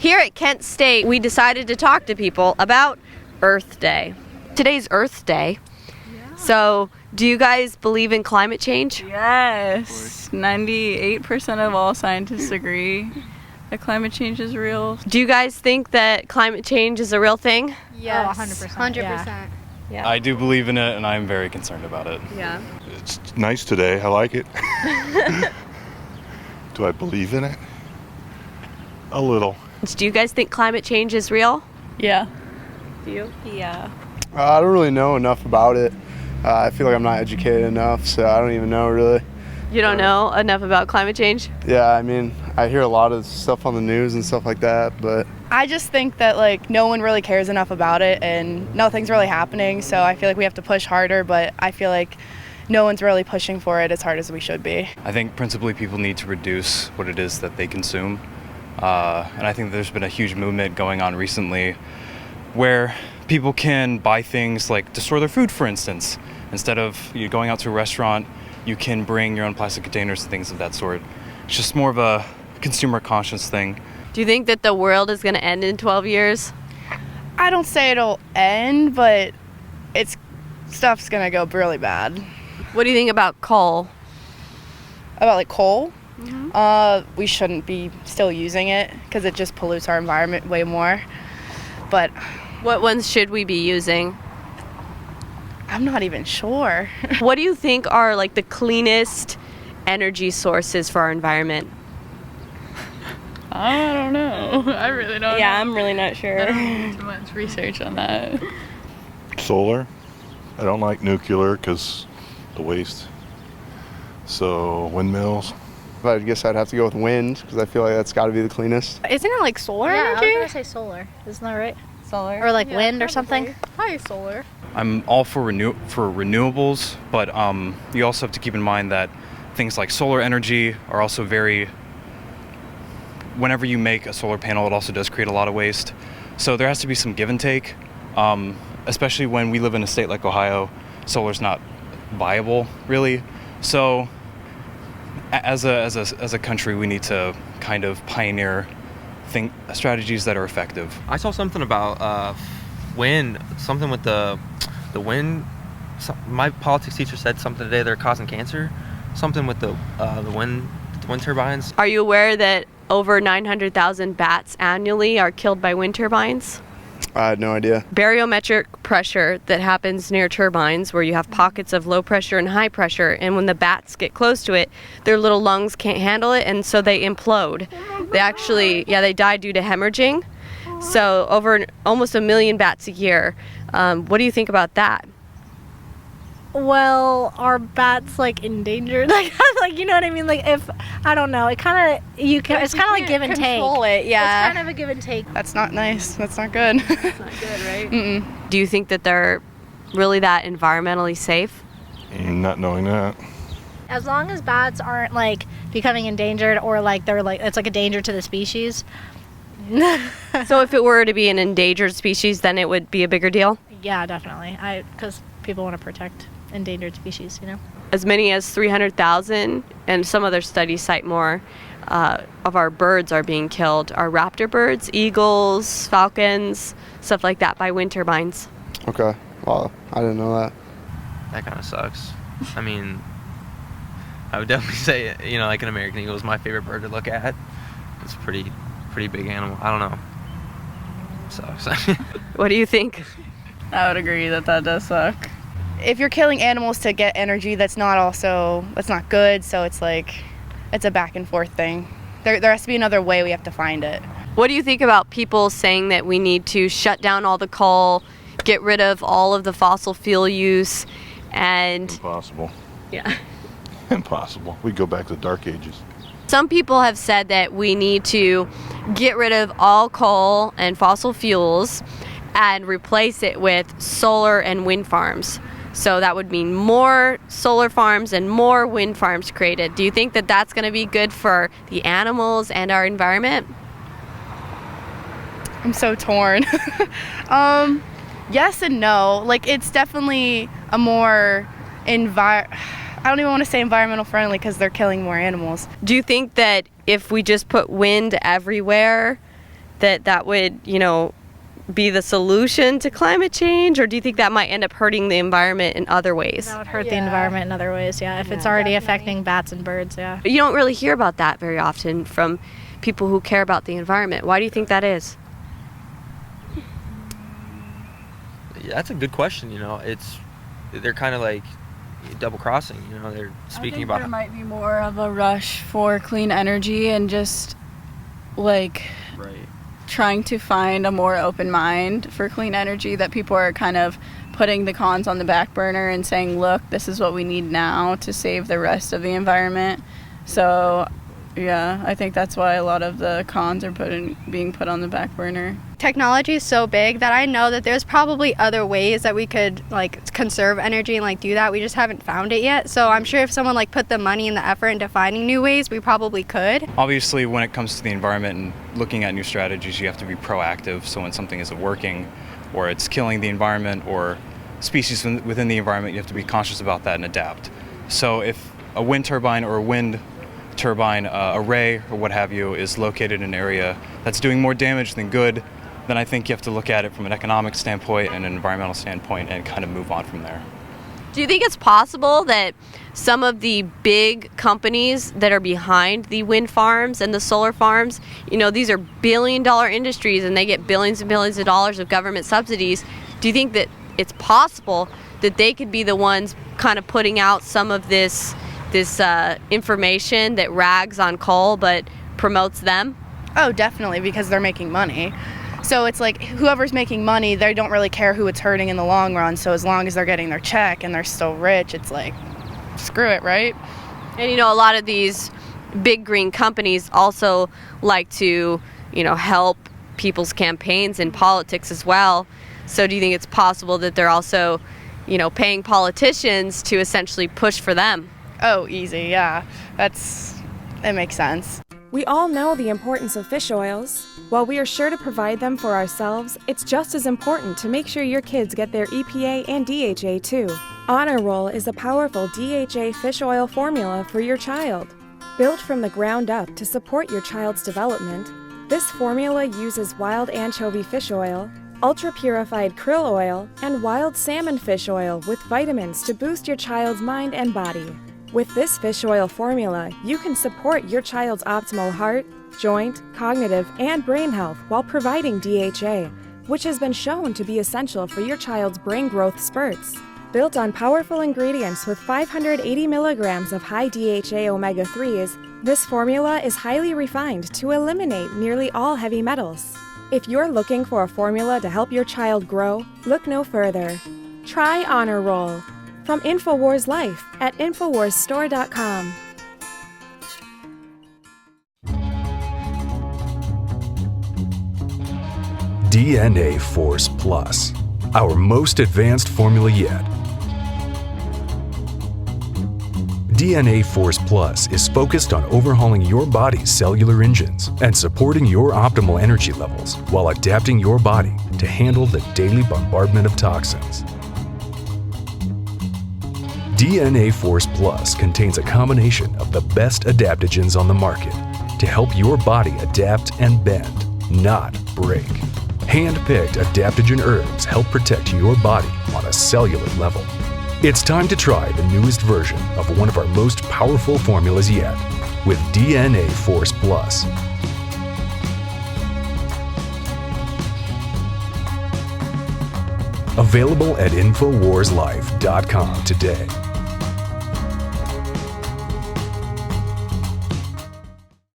Here at Kent State, we decided to talk to people about Earth Day. Today's Earth Day. Yeah. So, do you guys believe in climate change? Yes. 98% of all scientists agree that climate change is real. Do you guys think that climate change is a real thing? Yes. 100%. 100%. Yeah. I do believe in it, and I'm very concerned about it. Yeah. It's nice today. I like it. Do I believe in it? A little. Do you guys think climate change is real? Yeah. Do you? Yeah. I don't really know enough about it. I feel like I'm not educated enough, so I don't even know really. You don't know enough about climate change? Yeah, I mean, I hear a lot of stuff on the news and stuff like that, but I just think that like no one really cares enough about it and nothing's really happening, so I feel like we have to push harder, but I feel like no one's really pushing for it as hard as we should be. I think principally people need to reduce what it is that they consume. And I think there's been a huge movement going on recently where people can buy things like to store their food, for instance. Instead of you going out to a restaurant, you can bring your own plastic containers and things of that sort. It's just more of a consumer conscious thing. Do you think that the world is going to end in 12 years? I don't say it'll end, but stuff's gonna go really bad. What do you think about coal? About like coal? Mm-hmm. We shouldn't be still using it because it just pollutes our environment way more. But What ones should we be using? I'm not even sure. What do you think are like the cleanest energy sources for our environment? I don't know. I really don't know. Yeah, I'm really not I sure. don't do too much research on that. Solar. I don't like nuclear because the waste. So windmills. I guess I'd have to go with wind because I feel like that's got to be the cleanest. Isn't it like solar Yeah, I was energy? gonna say solar. Isn't that right? Solar. Or like Yeah, wind or probably. something? Probably solar. I'm all for renewables, but you also have to keep in mind that things like solar energy are also whenever you make a solar panel, it also does create a lot of waste. So there has to be some give and take, especially when we live in a state like Ohio. Solar's not viable, really. So as a country, we need to kind of pioneer strategies that are effective. I saw something about wind, something with the wind. My politics teacher said something today. They're causing cancer. Something with the wind turbines. Are you aware that over 900,000 bats annually are killed by wind turbines? I had no idea. Barometric pressure that happens near turbines where you have pockets of low pressure and high pressure, and when the bats get close to it, their little lungs can't handle it, and so they implode. They die due to hemorrhaging. So over almost 1 million bats a year. What do you think about that? Well, are bats like endangered? Like you know what I mean? Like if I don't know, it's kind of like give and take. Control it, yeah. It's kind of a give and take. That's not nice. That's not good. That's not good, right? Mm-mm. Do you think that they're really that environmentally safe? Not knowing that. As long as bats aren't like becoming endangered or like they're like it's like a danger to the species. So if it were to be an endangered species, then it would be a bigger deal? Yeah, definitely. Because people want to protect endangered species, you know. As many as 300,000, and some other studies cite more, of our birds are being killed. Our raptor birds, eagles, falcons, stuff like that by wind turbines. Okay, well, I didn't know that. That kind of sucks. I mean, I would definitely say, like an American eagle is my favorite bird to look at. It's a pretty big animal. I don't know. Sucks. What do you think? I would agree that does suck. If you're killing animals to get energy, that's not good. So it's like, it's a back and forth thing. There has to be another way. We have to find it. What do you think about people saying that we need to shut down all the coal, get rid of all of the fossil fuel use, and... Impossible. Yeah. Impossible. We go back to the dark ages. Some people have said that we need to get rid of all coal and fossil fuels and replace it with solar and wind farms. So that would mean more solar farms and more wind farms created. Do you think that that's going to be good for the animals and our environment? I'm so torn. Yes and no. Like, it's definitely a more I don't even want to say environmental friendly because they're killing more animals. Do you think that if we just put wind everywhere, that would, be the solution to climate change, or do you think that might end up hurting the environment in other ways? That would hurt the environment in other ways, yeah. If it's already affecting bats and birds, yeah. You don't really hear about that very often from people who care about the environment. Why do you think that is? Yeah, that's a good question. They're kind of like double crossing. They're speaking about. There might be more of a rush for clean energy and just like trying to find a more open mind for clean energy, that people are kind of putting the cons on the back burner and saying, look, this is what we need now to save the rest of the environment. So yeah, I think that's why a lot of the cons are being put on the back burner. Technology is so big that I know that there's probably other ways that we could conserve energy and do that. We just haven't found it yet. So I'm sure if someone put the money and the effort into finding new ways, we probably could. Obviously, when it comes to the environment and looking at new strategies, you have to be proactive. So when something isn't working, or it's killing the environment or species within the environment, you have to be conscious about that and adapt. So if a wind turbine or a wind turbine array or what have you is located in an area that's doing more damage than good, then I think you have to look at it from an economic standpoint and an environmental standpoint and kind of move on from there. Do you think it's possible that some of the big companies that are behind the wind farms and the solar farms, these are billion-dollar industries and they get billions and billions of dollars of government subsidies? Do you think that it's possible that they could be the ones kind of putting out some of this information that rags on coal but promotes them? Oh, definitely, because they're making money. So it's whoever's making money, they don't really care who it's hurting in the long run. So as long as they're getting their check and they're still rich, it's screw it, right? And a lot of these big green companies also like to, help people's campaigns and politics as well. So do you think it's possible that they're also, paying politicians to essentially push for them? Oh, easy, yeah. It makes sense. We all know the importance of fish oils. While we are sure to provide them for ourselves, it's just as important to make sure your kids get their EPA and DHA too. Honor Roll is a powerful DHA fish oil formula for your child. Built from the ground up to support your child's development, this formula uses wild anchovy fish oil, ultra-purified krill oil, and wild salmon fish oil with vitamins to boost your child's mind and body. With this fish oil formula, you can support your child's optimal heart, joint, cognitive, and brain health while providing DHA, which has been shown to be essential for your child's brain growth spurts. Built on powerful ingredients with 580 milligrams of high DHA omega-3s, this formula is highly refined to eliminate nearly all heavy metals. If you're looking for a formula to help your child grow, look no further. Try Honor Roll from Infowars Life at InfowarsStore.com. DNA Force Plus, our most advanced formula yet. DNA Force Plus is focused on overhauling your body's cellular engines and supporting your optimal energy levels while adapting your body to handle the daily bombardment of toxins. DNA Force Plus contains a combination of the best adaptogens on the market to help your body adapt and bend, not break. Hand-picked adaptogen herbs help protect your body on a cellular level. It's time to try the newest version of one of our most powerful formulas yet with DNA Force Plus. Available at InfowarsLife.com today.